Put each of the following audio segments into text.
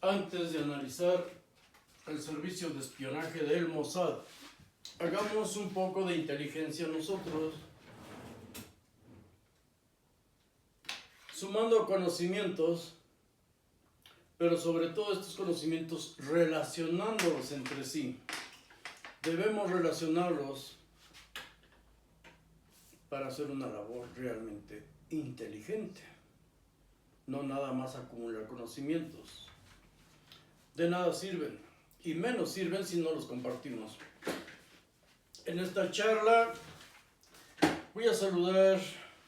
Antes de analizar el servicio de espionaje del Mossad, hagamos un poco de inteligencia nosotros, sumando conocimientos, pero sobre todo estos conocimientos relacionándolos entre sí. Debemos relacionarlos para hacer una labor realmente inteligente, no nada más acumular conocimientos. De nada sirven, y menos sirven si no los compartimos. En esta charla voy a saludar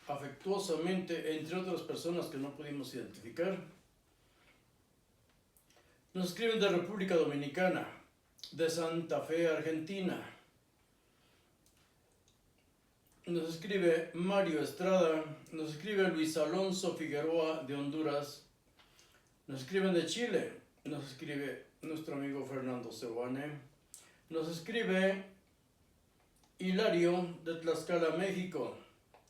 afectuosamente, entre otras personas que no pudimos identificar. Nos escriben de República Dominicana, de Santa Fe, Argentina. Nos escribe Mario Estrada, nos escribe Luis Alonso Figueroa de Honduras, nos escriben de Chile, nos escribe nuestro amigo Fernando Cebuane, nos escribe Hilario de Tlaxcala, México,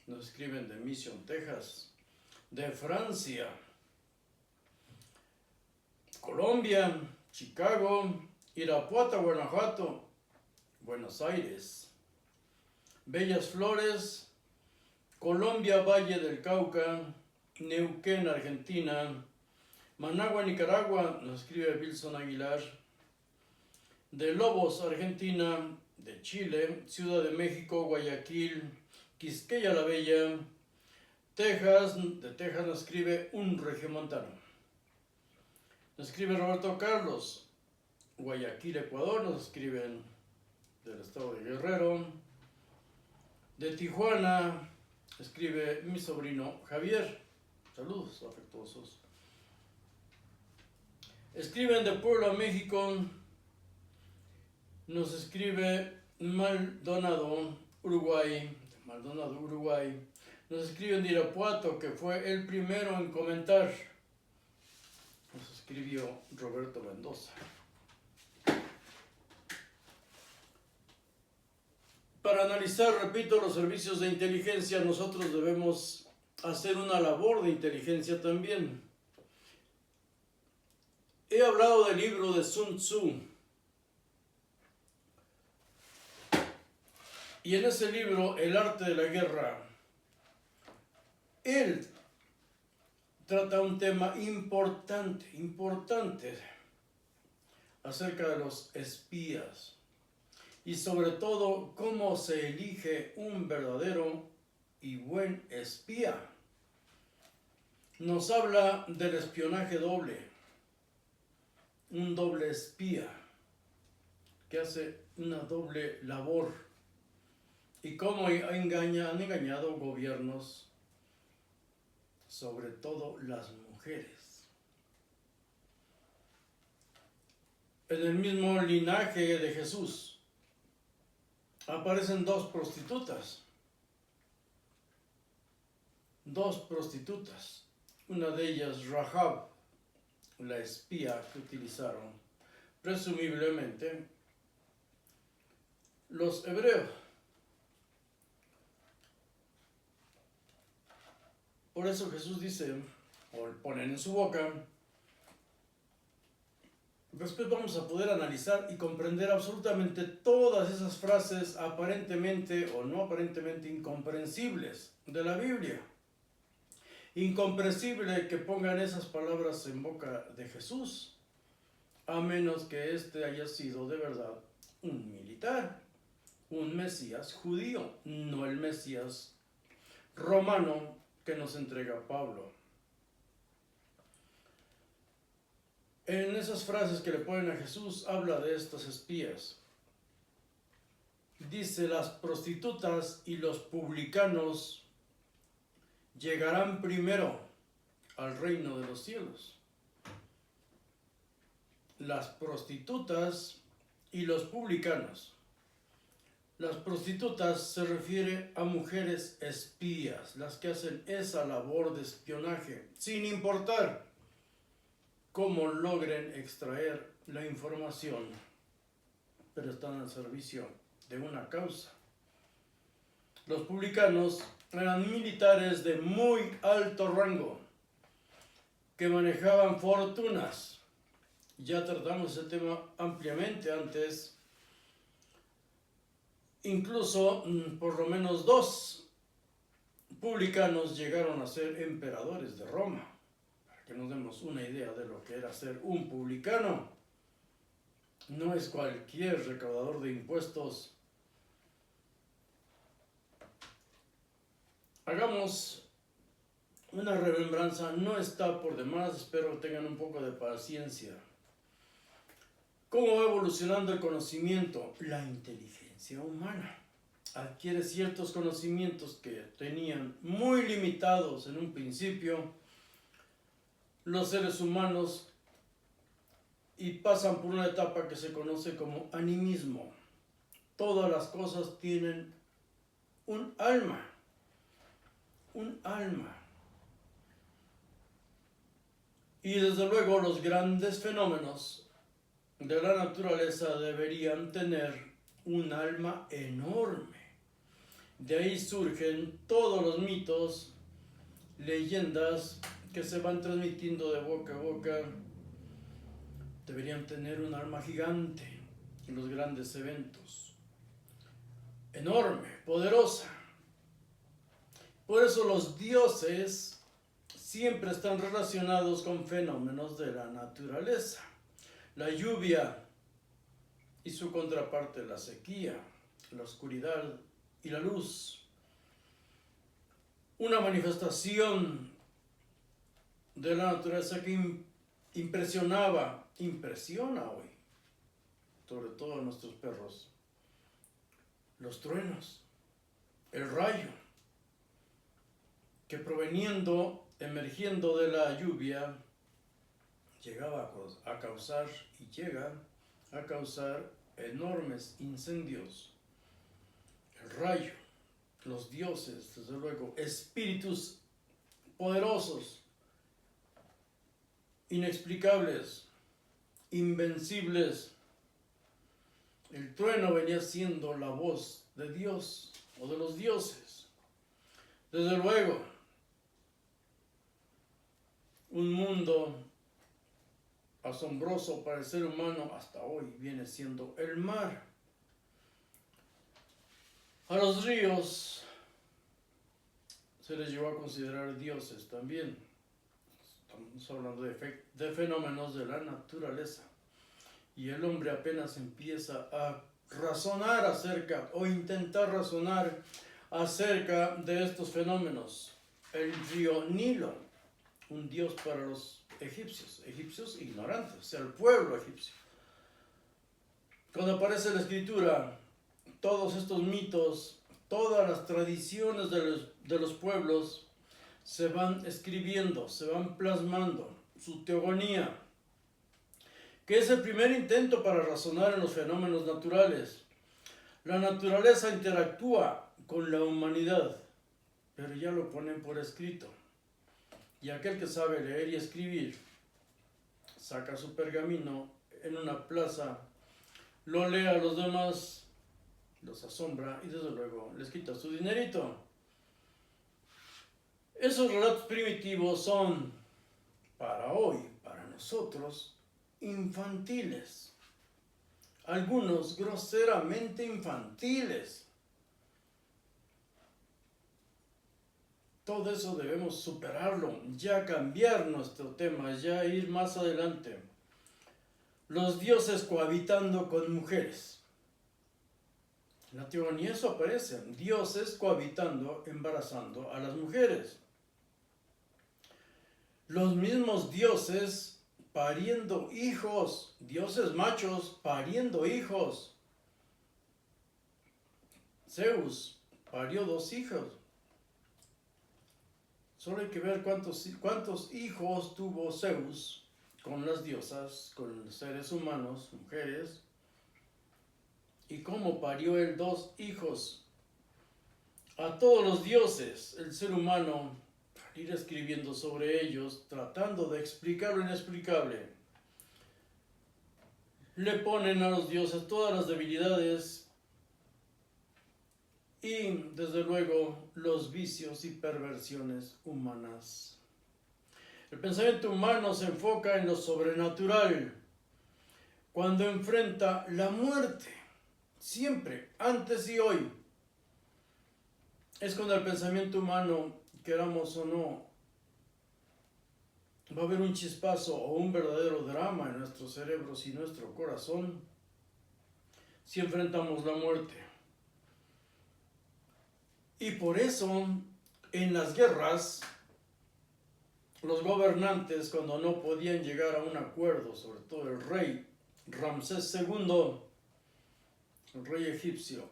nos escriben de Mission, Texas, de Francia, Colombia, Chicago, Irapuato, Guanajuato, Buenos Aires, Bellas Flores, Colombia, Valle del Cauca, Neuquén, Argentina, Managua, Nicaragua, nos escribe Wilson Aguilar, de Lobos, Argentina, de Chile, Ciudad de México, Guayaquil, Quisqueya la Bella, Texas, de Texas nos escribe un regiomontano. Nos escribe Roberto Carlos, Guayaquil, Ecuador, nos escriben del estado de Guerrero, de Tijuana, escribe mi sobrino Javier, saludos afectuosos. Escriben de Puebla, México, nos escribe Maldonado, Uruguay, nos escriben de Irapuato, que fue el primero en comentar, nos escribió Roberto Mendoza. Para analizar, repito, los servicios de inteligencia, nosotros debemos hacer una labor de inteligencia también. He hablado del libro de Sun Tzu. Y en ese libro, El arte de la guerra, él trata un tema importante acerca de los espías. Y sobre todo, cómo se elige un verdadero y buen espía. Nos habla del espionaje doble. Un doble espía que hace una doble labor. Y cómo han engañado gobiernos, sobre todo las mujeres. En el mismo linaje de Jesús aparecen dos prostitutas. Una de ellas, Rahab, la espía que utilizaron, presumiblemente, los hebreos. Por eso Jesús dice, o ponen en su boca, después vamos a poder analizar y comprender absolutamente todas esas frases aparentemente o no aparentemente incomprensibles de la Biblia. Incomprensible que pongan esas palabras en boca de Jesús, a menos que éste haya sido de verdad un militar, un Mesías judío, no el Mesías romano que nos entrega Pablo. En esas frases que le ponen a Jesús, habla de estos espías. Dice, las prostitutas y los publicanos llegarán primero al reino de los cielos. Las prostitutas y los publicanos. Las prostitutas se refiere a mujeres espías, las que hacen esa labor de espionaje, sin importar cómo logren extraer la información, pero están al servicio de una causa. Los publicanos eran militares de muy alto rango, que manejaban fortunas Ya tratamos ese tema ampliamente antes. Incluso por lo menos 2 publicanos llegaron a ser emperadores de Roma. Para que nos demos una idea de lo que era ser un publicano. No es cualquier recaudador de impuestos. Hagamos una remembranza, no está por demás, espero que tengan un poco de paciencia. ¿Cómo va evolucionando el conocimiento? La inteligencia humana adquiere ciertos conocimientos que tenían muy limitados en un principio los seres humanos y pasan por una etapa que se conoce como animismo. Todas las cosas tienen un alma. Un alma. Y desde luego los grandes fenómenos de la naturaleza deberían tener un alma enorme. De ahí surgen todos los mitos, leyendas que se van transmitiendo de boca a boca. Deberían tener un alma gigante en los grandes eventos. Enorme, poderosa. Por eso los dioses siempre están relacionados con fenómenos de la naturaleza. La lluvia y su contraparte, la sequía, la oscuridad y la luz. Una manifestación de la naturaleza que impresiona hoy, sobre todo a nuestros perros. Los truenos, el rayo, que emergiendo de la lluvia, llegaba a causar y llega a causar enormes incendios. El rayo, los dioses, desde luego, espíritus poderosos, inexplicables, invencibles. El trueno venía siendo la voz de Dios o de los dioses. Desde luego, un mundo asombroso para el ser humano hasta hoy viene siendo el mar. A los ríos se les llegó a considerar dioses también. Estamos hablando de fenómenos de la naturaleza. Y el hombre apenas empieza a razonar acerca o intentar razonar acerca de estos fenómenos. El río Nilo, un dios para los egipcios ignorantes, o sea, el pueblo egipcio. Cuando aparece la escritura, todos estos mitos, todas las tradiciones de los pueblos se van escribiendo, se van plasmando, su teogonía, que es el primer intento para razonar en los fenómenos naturales. La naturaleza interactúa con la humanidad, pero ya lo ponen por escrito. Y aquel que sabe leer y escribir, saca su pergamino en una plaza, lo lee a los demás, los asombra y desde luego les quita su dinerito. Esos relatos primitivos son, para hoy, para nosotros, infantiles. Algunos groseramente infantiles. Todo eso debemos superarlo, ya cambiar nuestro tema, ya ir más adelante. Los dioses cohabitando con mujeres. En la teogonía eso aparece, dioses cohabitando, embarazando a las mujeres. Los mismos dioses pariendo hijos, dioses machos pariendo hijos. Zeus parió 2 hijos. Solo hay que ver cuántos hijos tuvo Zeus con las diosas, con los seres humanos, mujeres, y cómo parió él 2 hijos. A todos los dioses, el ser humano, ir escribiendo sobre ellos, tratando de explicar lo inexplicable. Le ponen a los dioses todas las debilidades y, desde luego, los vicios y perversiones humanas. El pensamiento humano se enfoca en lo sobrenatural, cuando enfrenta la muerte, siempre, antes y hoy, es cuando el pensamiento humano, queramos o no, va a haber un chispazo o un verdadero drama en nuestros cerebros y nuestro corazón si enfrentamos la muerte. Y por eso, en las guerras, los gobernantes, cuando no podían llegar a un acuerdo, sobre todo el rey Ramsés II, el rey egipcio,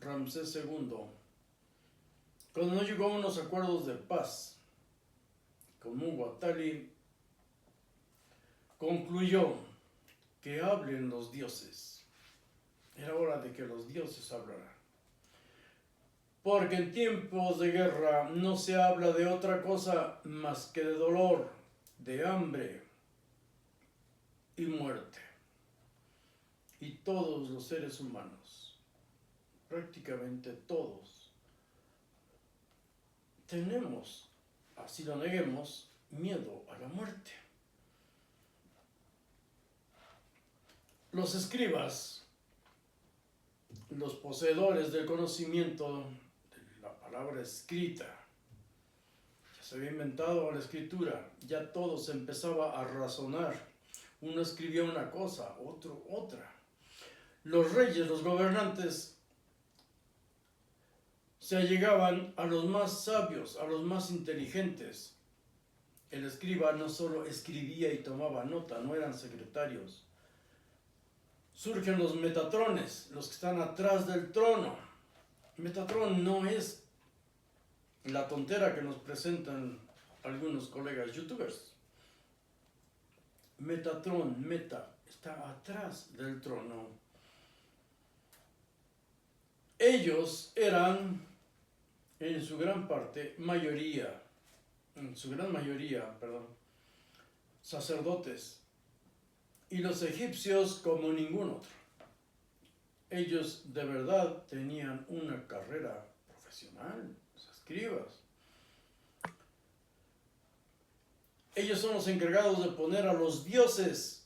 Ramsés II, cuando no llegó a unos acuerdos de paz con Muwatalli, concluyó que hablen los dioses. Era hora de que los dioses hablaran. Porque en tiempos de guerra no se habla de otra cosa más que de dolor, de hambre y muerte. Y todos los seres humanos, prácticamente todos, tenemos, así lo neguemos, miedo a la muerte. Los escribas, los poseedores del conocimiento de la palabra escrita, ya se había inventado la escritura, ya todo se empezaba a razonar. Uno escribía una cosa, otro otra. Los reyes, los gobernantes, se allegaban a los más sabios, a los más inteligentes. El escriba no solo escribía y tomaba nota, no eran secretarios. Surgen los metatrones, los que están atrás del trono. Metatrón no es la tontera que nos presentan algunos colegas youtubers. Metatrón, meta, está atrás del trono. Ellos eran, en su gran mayoría, sacerdotes. Y los egipcios como ningún otro. Ellos de verdad tenían una carrera profesional, los escribas. Ellos son los encargados de poner a los dioses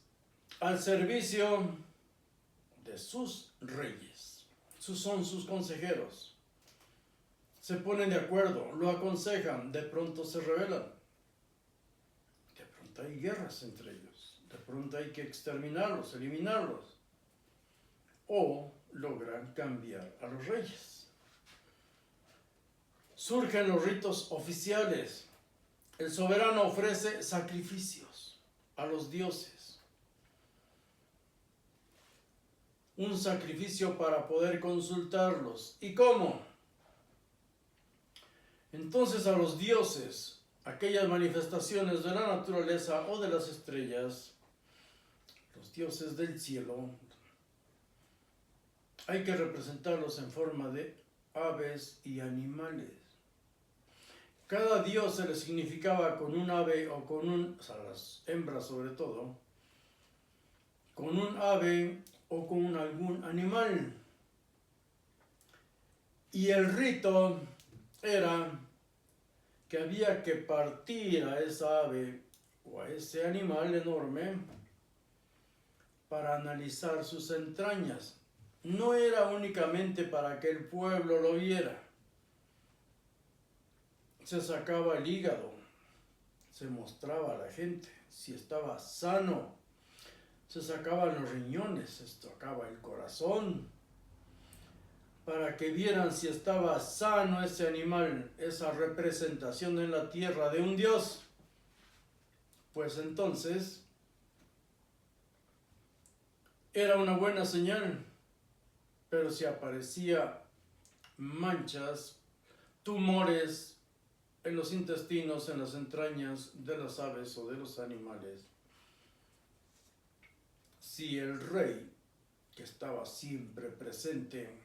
al servicio de sus reyes. Son sus consejeros. Se ponen de acuerdo, lo aconsejan, de pronto se rebelan. De pronto hay guerras entre ellos. De pronto hay que exterminarlos, eliminarlos. O logran cambiar a los reyes. Surgen los ritos oficiales. El soberano ofrece sacrificios a los dioses. Un sacrificio para poder consultarlos. ¿Y cómo? Entonces a los dioses, aquellas manifestaciones de la naturaleza o de las estrellas, los dioses del cielo, hay que representarlos en forma de aves y animales. Cada dios se le significaba con un ave o o sea, las hembras sobre todo, con un ave o con algún animal. Y el rito era que había que partir a esa ave o a ese animal enorme para analizar sus entrañas. No era únicamente para que el pueblo lo viera. Se sacaba el hígado, se mostraba a la gente si estaba sano, se sacaban los riñones, se sacaba el corazón, para que vieran si estaba sano ese animal, esa representación en la tierra de un dios. Pues entonces era una buena señal, pero si aparecía manchas, tumores en los intestinos, en las entrañas de las aves o de los animales, si el rey, que estaba siempre presente,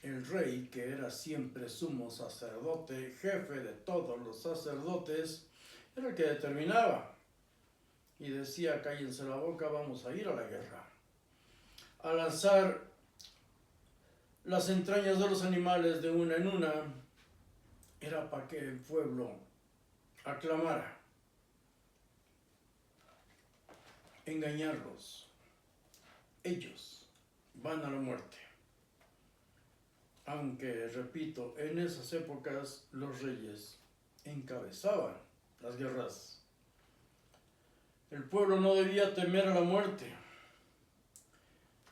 el rey que era siempre sumo sacerdote, jefe de todos los sacerdotes, era el que determinaba y decía: cállense la boca, vamos a ir a la guerra, a lanzar las entrañas de los animales de una en una. Era para que el pueblo aclamara, engañarlos, ellos van a la muerte. Aunque, repito, en esas épocas los reyes encabezaban las guerras. El pueblo no debía temer a la muerte.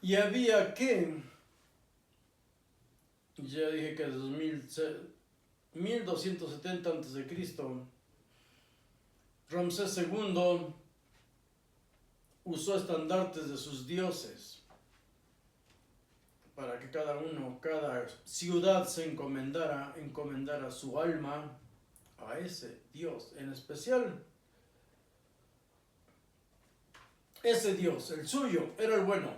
Y había que, ya dije que desde 1270 a.C., Ramsés II usó estandartes de sus dioses para que cada ciudad se encomendara su alma a ese Dios en especial. Ese Dios, el suyo, era el bueno.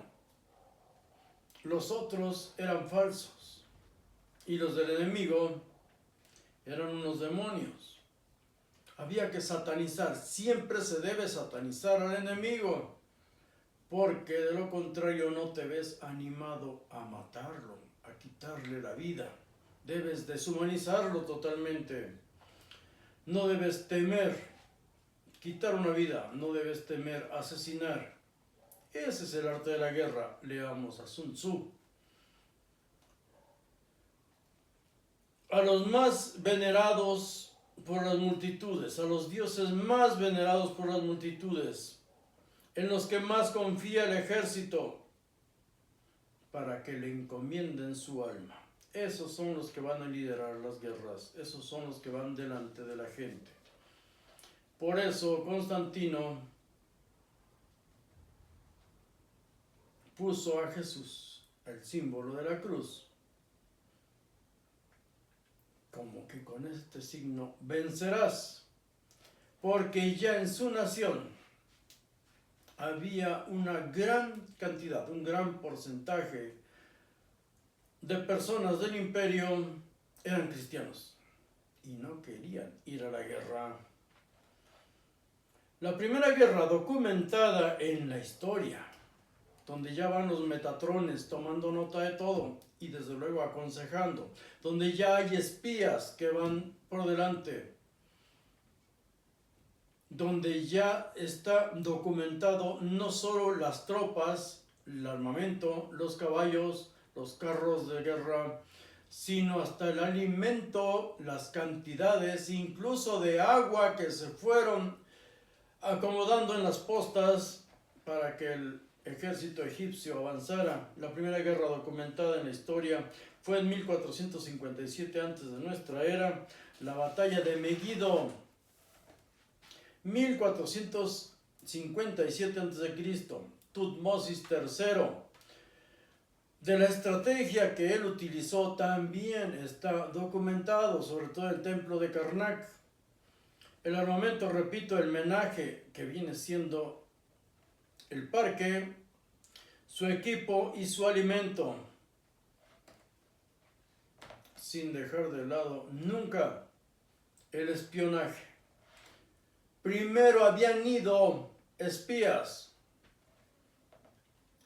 Los otros eran falsos. Y los del enemigo eran unos demonios. Había que satanizar. Siempre se debe satanizar al enemigo, porque de lo contrario no te ves animado a matarlo, a quitarle la vida. Debes deshumanizarlo totalmente. No debes temer quitar una vida, no debes temer asesinar. Ese es el arte de la guerra. Leamos a Sun Tzu. A los más venerados por las multitudes, a los dioses más venerados por las multitudes, en los que más confía el ejército, para que le encomienden su alma. Esos son los que van a liderar las guerras, esos son los que van delante de la gente. Por eso Constantino puso a Jesús, el símbolo de la cruz, como que con este signo vencerás, porque ya en su nación había una gran cantidad, un gran porcentaje de personas del imperio eran cristianos y no querían ir a la guerra. La primera guerra documentada en la historia, donde ya van los metatrones tomando nota de todo y desde luego aconsejando, donde ya hay espías que van por delante, donde ya está documentado no solo las tropas, el armamento, los caballos, los carros de guerra, sino hasta el alimento, las cantidades, incluso de agua que se fueron acomodando en las postas para que el ejército egipcio avanzara. La primera guerra documentada en la historia fue en 1457 antes de nuestra era, la batalla de Megiddo. 1457 a.C., Tutmosis III. De la estrategia que él utilizó también está documentado, sobre todo el templo de Karnak. El armamento, repito, el menaje, que viene siendo el parque, su equipo y su alimento, sin dejar de lado nunca el espionaje. Primero habían ido espías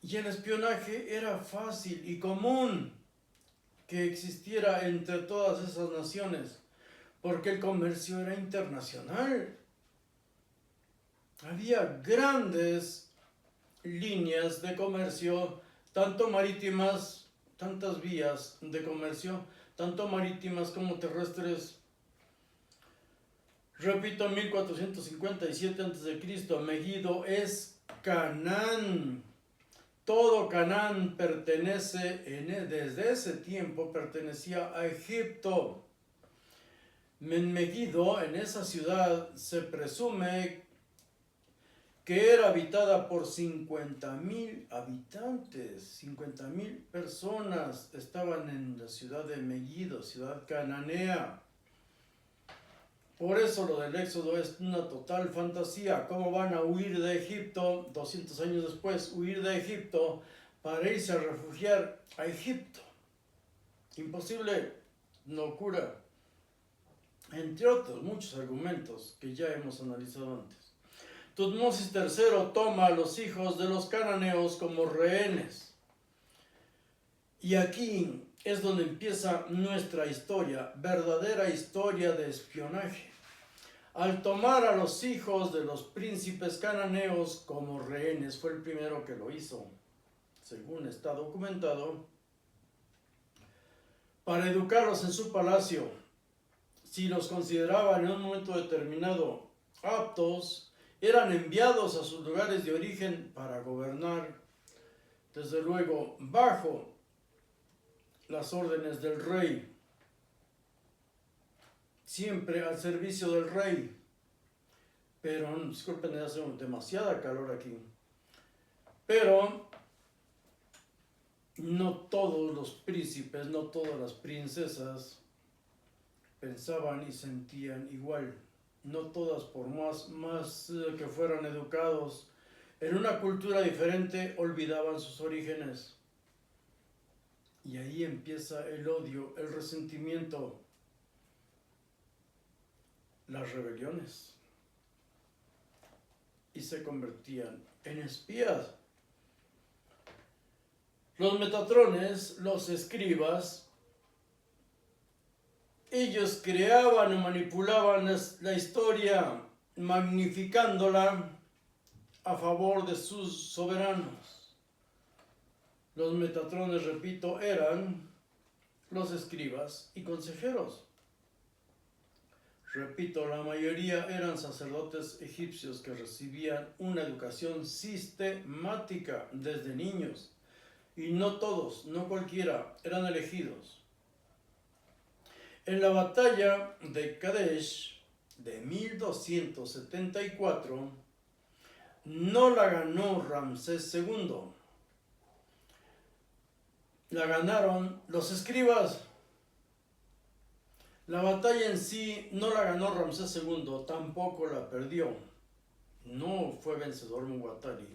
y el espionaje era fácil y común que existiera entre todas esas naciones, porque el comercio era internacional. Había grandes líneas de comercio, tanto marítimas, tantas vías de comercio, tanto marítimas como terrestres. Repito, 1457 a.C., Megiddo es Canaán. Todo Canaán desde ese tiempo pertenecía a Egipto. En Megiddo, en esa ciudad, se presume que era habitada por 50,000 habitantes, 50,000 personas estaban en la ciudad de Megiddo, ciudad cananea. Por eso lo del Éxodo es una total fantasía. ¿Cómo van a huir de Egipto 200 años después? Huir de Egipto para irse a refugiar a Egipto. Imposible, locura. Entre otros muchos argumentos que ya hemos analizado antes. Tutmosis III toma a los hijos de los cananeos como rehenes. Y aquí es donde empieza nuestra historia, verdadera historia de espionaje. Al tomar a los hijos de los príncipes cananeos como rehenes, fue el primero que lo hizo. según está documentado, para educarlos en su palacio. Si los consideraban en un momento determinado aptos, eran enviados a sus lugares de origen para gobernar, desde luego, bajo las órdenes del rey, siempre al servicio del rey. Pero, disculpen, hace demasiada calor aquí. Pero no todos los príncipes, no todas las princesas pensaban y sentían igual. No todas, por más que fueran educados en una cultura diferente, olvidaban sus orígenes. Y ahí empieza el odio, el resentimiento, las rebeliones. Y se convertían en espías. Los metatrones, los escribas, ellos creaban o manipulaban la historia, magnificándola a favor de sus soberanos. Los metatrones, repito, eran los escribas y consejeros. Repito, la mayoría eran sacerdotes egipcios que recibían una educación sistemática desde niños. Y no todos, no cualquiera, eran elegidos. En la batalla de Kadesh de 1274, no la ganó Ramsés II. La ganaron los escribas. La batalla en sí no la ganó Ramsés II, tampoco la perdió. No fue vencedor Muwatalli.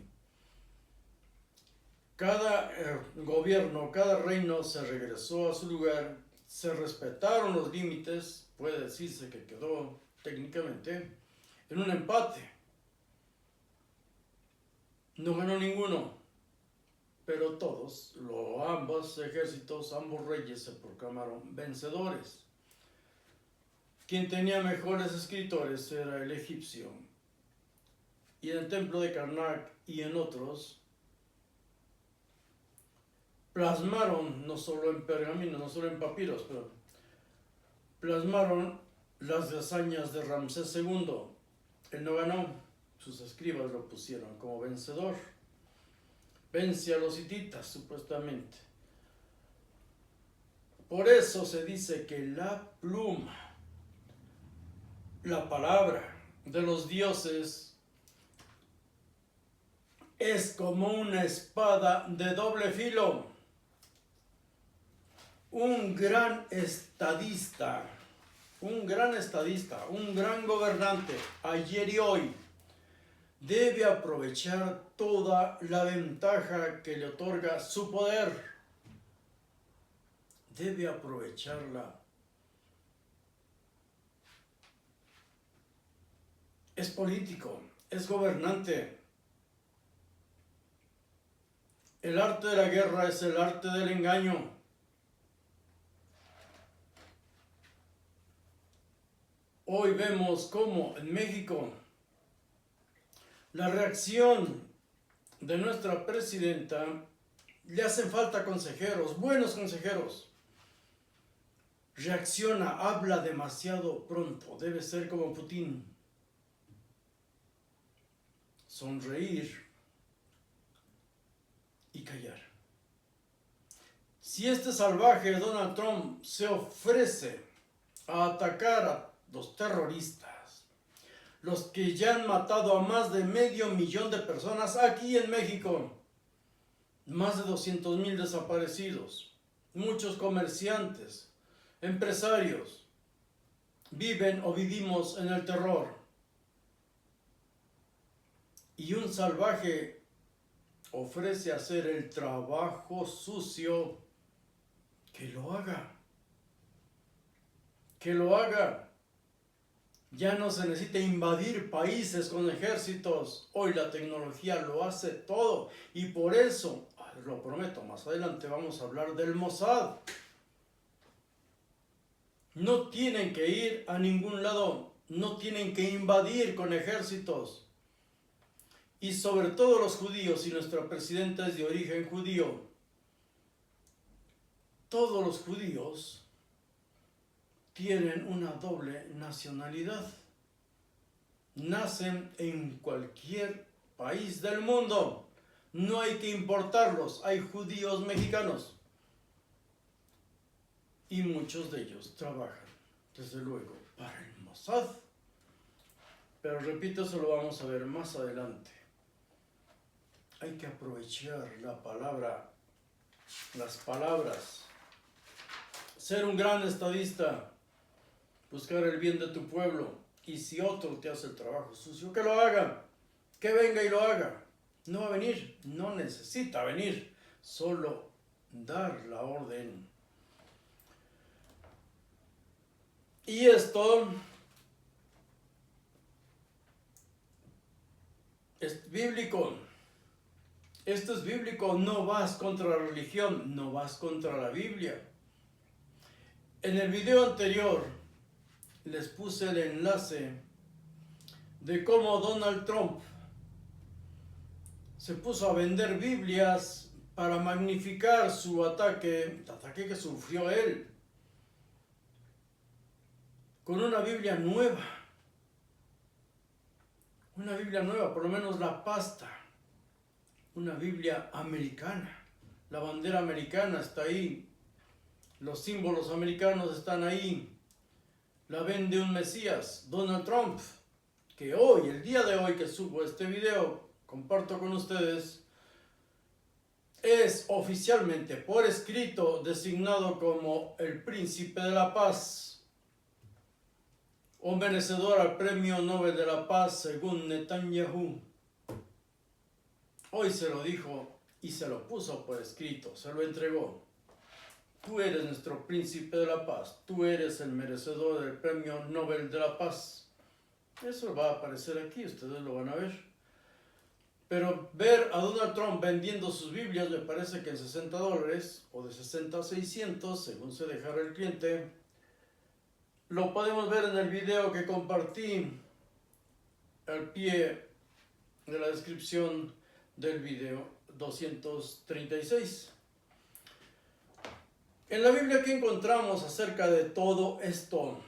Cada gobierno, cada reino se regresó a su lugar, se respetaron los límites, puede decirse que quedó técnicamente en un empate. No ganó ninguno, pero todos, ambos ejércitos, ambos reyes se proclamaron vencedores. Quien tenía mejores escritores era el egipcio. Y en el templo de Karnak y en otros, plasmaron, no solo en pergaminos, no solo en papiros, pero plasmaron las hazañas de Ramsés II. Él no ganó, sus escribas lo pusieron como vencedor. Vence a los hititas, supuestamente. Por eso se dice que la pluma, la palabra de los dioses, es como una espada de doble filo. Un gran estadista, un gran gobernante, ayer y hoy, debe aprovechar toda la ventaja que le otorga su poder. Debe aprovecharla. Es político, es gobernante. El arte de la guerra es el arte del engaño. Hoy vemos cómo en México la reacción de nuestra presidenta, le hacen falta consejeros, buenos consejeros. Reacciona, habla demasiado pronto, debe ser como Putin. Sonreír y callar. Si este salvaje Donald Trump se ofrece a atacar a los terroristas, los que ya han matado a más de 500,000 de personas aquí en México, más de 200,000 desaparecidos, muchos comerciantes, empresarios, viven o vivimos en el terror. Y un salvaje ofrece hacer el trabajo sucio, que lo haga. Que lo haga. Ya no se necesita invadir países con ejércitos. Hoy la tecnología lo hace todo. Y por eso, lo prometo, más adelante vamos a hablar del Mossad. No tienen que ir a ningún lado. No tienen que invadir con ejércitos. y sobre todo los judíos, y nuestra presidenta es de origen judío, todos los judíos tienen una doble nacionalidad. Nacen en cualquier país del mundo. No hay que importarlos. Hay judíos mexicanos. Y muchos de ellos trabajan, desde luego, para el Mossad. Pero repito, eso lo vamos a ver más adelante. Hay que aprovechar la palabra, las palabras. Ser un gran estadista. Buscar el bien de tu pueblo. Y si otro te hace el trabajo sucio, que lo haga. Que venga y lo haga. No va a venir. No necesita venir. Solo dar la orden. Y esto es bíblico. Esto es bíblico. No vas contra la religión. No vas contra la Biblia. En el video anterior les puse el enlace de cómo Donald Trump se puso a vender Biblias para magnificar su ataque que sufrió él, con una Biblia nueva, por lo menos la pasta, una Biblia americana, la bandera americana está ahí, los símbolos americanos están ahí. La vende un Mesías, Donald Trump, que hoy, el día de hoy que subo este video, comparto con ustedes, es oficialmente por escrito designado como el príncipe de la paz, o merecedor al premio Nobel de la Paz según Netanyahu. Hoy se lo dijo y se lo puso por escrito, se lo entregó. Tú eres nuestro príncipe de la paz, tú eres el merecedor del premio Nobel de la Paz. Eso va a aparecer aquí, ustedes lo van a ver. Pero ver a Donald Trump vendiendo sus Biblias, me parece que en $60, o de 60 a 600, según se dejara el cliente, lo podemos ver en el video que compartí al pie de la descripción del video 236. En la Biblia, ¿qué encontramos acerca de todo esto?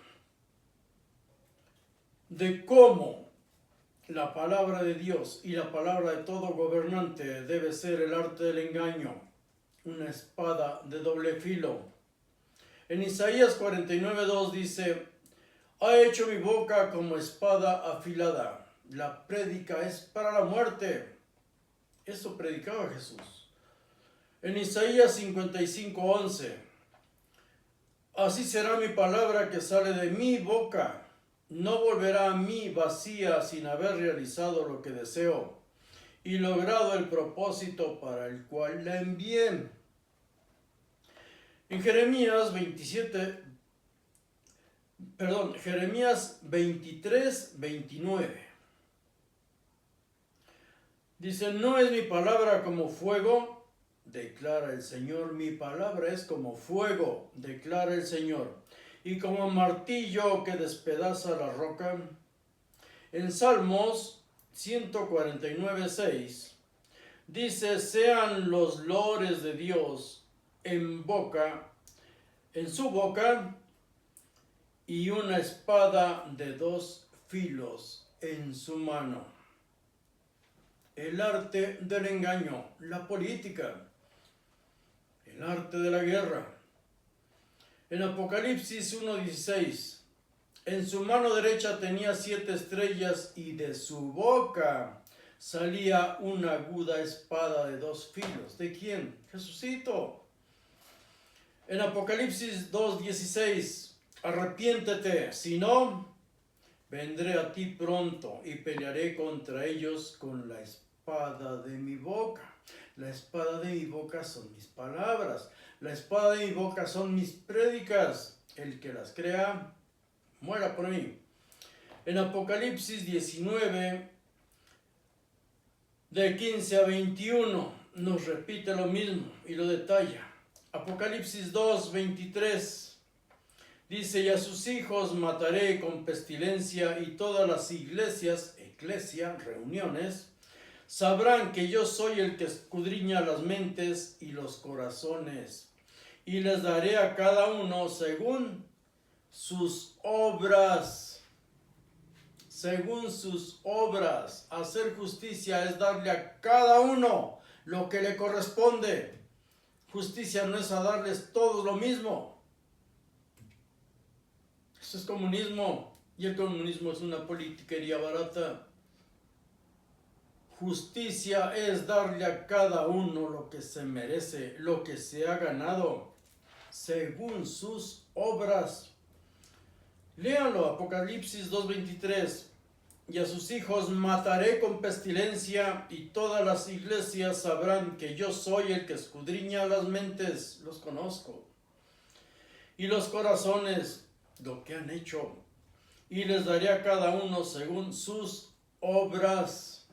De cómo la palabra de Dios y la palabra de todo gobernante debe ser el arte del engaño, una espada de doble filo. En Isaías 49:2 dice: ha hecho mi boca como espada afilada, la prédica es para la muerte. Eso predicaba Jesús. En Isaías 55:11: así será mi palabra que sale de mi boca. No volverá a mí vacía sin haber realizado lo que deseo y logrado el propósito para el cual la envié. En Jeremías 23:29 dice: no es mi palabra como fuego, declara el Señor, mi palabra es como fuego, declara el Señor, y como martillo que despedaza la roca. En Salmos 149:6 dice: sean los lores de Dios en su boca, y una espada de 2 filos en su mano. El arte del engaño, la política, el arte de la guerra. En Apocalipsis 1:16, en su mano derecha tenía 7 estrellas y de su boca salía una aguda espada de 2 filos. ¿De quién? Jesucito. En Apocalipsis 2:16, arrepiéntete, si no, vendré a ti pronto y pelearé contra ellos con la espada de mi boca. La espada de mi boca son mis palabras. La espada de mi boca son mis prédicas. El que las crea, muera por mí. En Apocalipsis 19, de 15 a 21, nos repite lo mismo y lo detalla. Apocalipsis 2:23 dice: y a sus hijos mataré con pestilencia, y todas las iglesias, eclesia, reuniones, sabrán que yo soy el que escudriña las mentes y los corazones, y les daré a cada uno según sus obras. Según sus obras. Hacer justicia es darle a cada uno lo que le corresponde. Justicia no es a darles todos lo mismo. Eso es comunismo, y el comunismo es una politiquería barata. Justicia es darle a cada uno lo que se merece, lo que se ha ganado, según sus obras. Léanlo, Apocalipsis 2:23. Y a sus hijos mataré con pestilencia, y todas las iglesias sabrán que yo soy el que escudriña las mentes, los conozco, y los corazones, lo que han hecho, y les daré a cada uno según sus obras.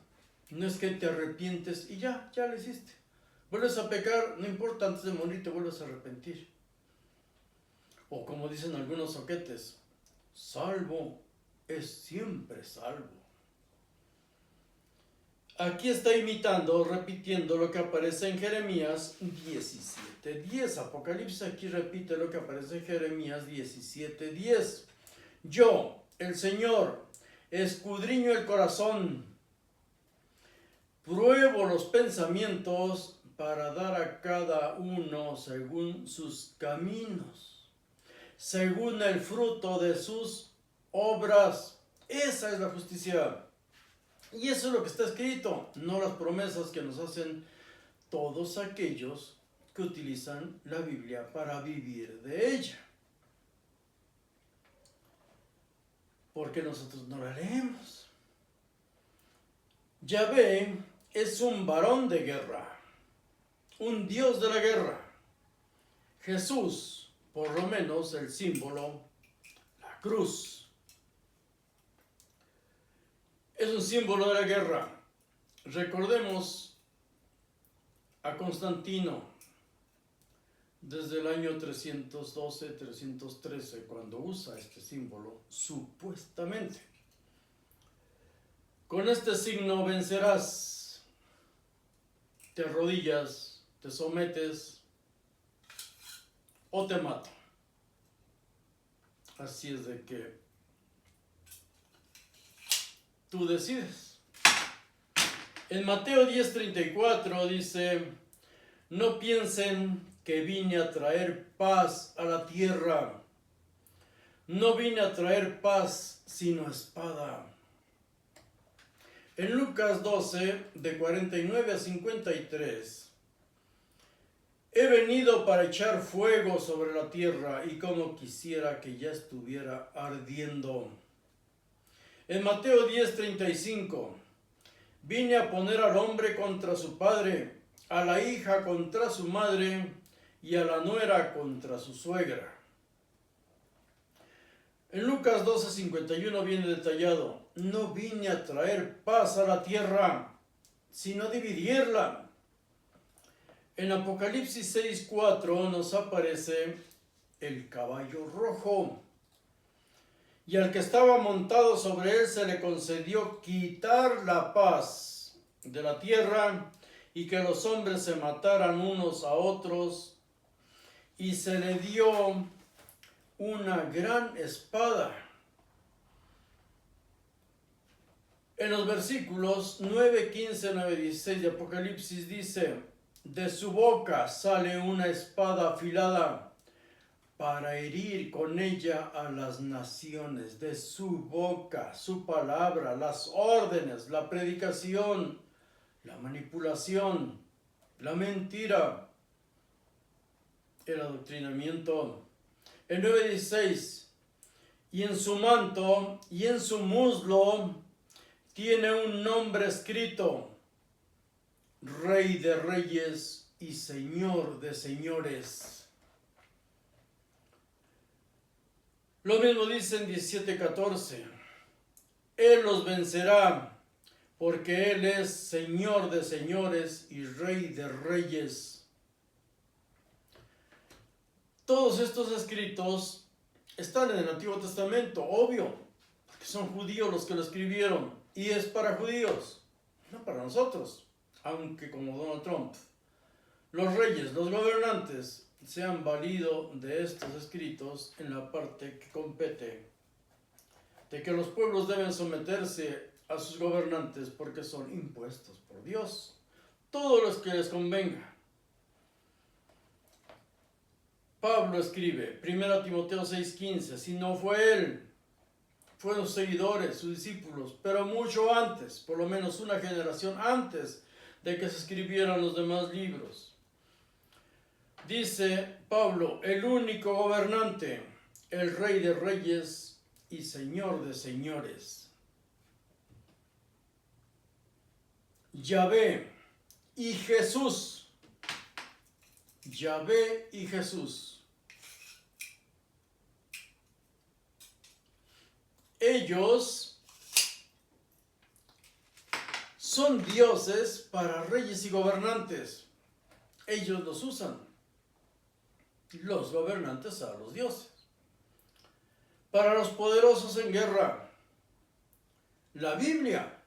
No es que te arrepientes y ya lo hiciste. Vuelves a pecar, no importa, antes de morir te vuelves a arrepentir. O como dicen algunos soquetes, salvo es siempre salvo. Aquí está imitando, repitiendo lo que aparece en Jeremías 17:10. Apocalipsis aquí repite lo que aparece en Jeremías 17:10. Yo, el Señor, escudriño el corazón, pruebo los pensamientos para dar a cada uno según sus caminos, según el fruto de sus obras. Esa es la justicia. Y eso es lo que está escrito, no las promesas que nos hacen todos aquellos que utilizan la Biblia para vivir de ella. Porque nosotros no la leemos. Yahvé es un varón de guerra, un Dios de la guerra. Jesús, por lo menos el símbolo, la cruz, es un símbolo de la guerra. Recordemos a Constantino desde el año 312-313, cuando usa este símbolo, supuestamente. Con este signo vencerás, te arrodillas, te sometes o te mato. Así es de que tú decides. En Mateo 10:34 dice, no piensen que vine a traer paz a la tierra. No vine a traer paz, sino espada. En Lucas 12, de 49-53, he venido para echar fuego sobre la tierra, y como quisiera que ya estuviera ardiendo. En Mateo 10:35, vine a poner al hombre contra su padre, a la hija contra su madre, y a la nuera contra su suegra. En Lucas 12:51 viene detallado, no vine a traer paz a la tierra, sino dividirla. En Apocalipsis 6:4 nos aparece el caballo rojo, y al que estaba montado sobre él se le concedió quitar la paz de la tierra, y que los hombres se mataran unos a otros, y se le dio una gran espada. En los versículos 9, 15, 9, 16 de Apocalipsis dice, de su boca sale una espada afilada para herir con ella a las naciones. De su boca, su palabra, las órdenes, la predicación, la manipulación, la mentira, el adoctrinamiento. El 9:16, y en su manto y en su muslo tiene un nombre escrito, Rey de Reyes y Señor de Señores. Lo mismo dice en 17:14, Él los vencerá, porque Él es Señor de Señores y Rey de Reyes. Todos estos escritos están en el Antiguo Testamento, obvio, porque son judíos los que lo escribieron, y es para judíos. no para nosotros, aunque como Donald Trump, los reyes, los gobernantes se han valido de estos escritos en la parte que compete de que los pueblos deben someterse a sus gobernantes porque son impuestos por Dios, todos los que les convenga. Pablo escribe, 1 Timoteo 6:15, si no fue él, fueron sus seguidores, sus discípulos, pero mucho antes, por lo menos una generación antes de que se escribieran los demás libros. Dice Pablo, el único gobernante, el Rey de Reyes y Señor de Señores. Yahvé y Jesús. Yahvé y Jesús. Ellos son dioses para reyes y gobernantes. Ellos los usan, los gobernantes a los dioses. Para los poderosos en guerra, la Biblia,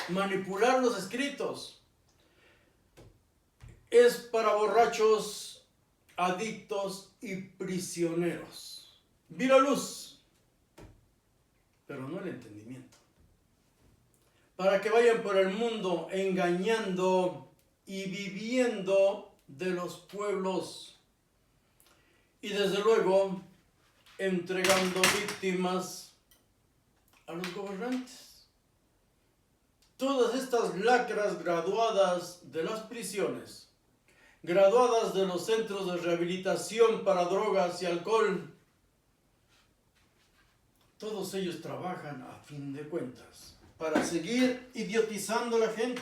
manipular los escritos, es para borrachos, adictos y prisioneros. Vi la luz, pero no el entendimiento. Para que vayan por el mundo engañando y viviendo de los pueblos. Y desde luego, entregando víctimas a los gobernantes. Todas estas lacras graduadas de las prisiones, graduadas de los centros de rehabilitación para drogas y alcohol, todos ellos trabajan a fin de cuentas para seguir idiotizando a la gente,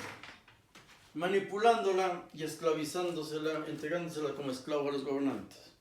manipulándola y esclavizándosela, entregándosela como esclavo a los gobernantes.